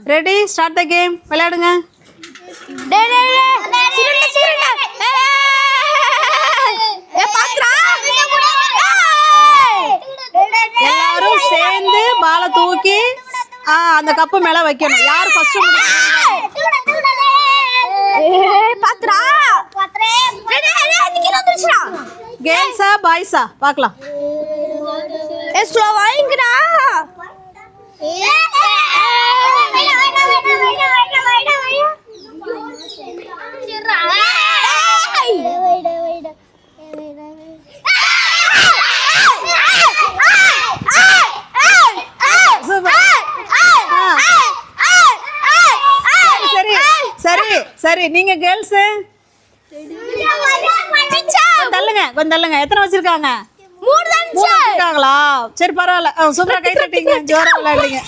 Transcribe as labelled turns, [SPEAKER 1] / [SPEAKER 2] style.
[SPEAKER 1] ready start the game விளையாடுங்க எல்லாரும் சேர்ந்து பாலை தூக்கி அந்த கப்பு மேல வைக்கணும் யார் ஃபர்ஸ்ட் கேர்ள்ஸா பாய்ஸா பார்க்கலாம் சரி சரி நீங்க கேர்ள்ஸ் தள்ளுங்க கொஞ்சம் தள்ளுங்க எத்தனை வச்சிருக்காங்க மூணு வச்சிருக்காங்களா சரி பரவாயில்ல சூப்பரா கை தட்டிங்க ஜோரா விளையாடுங்க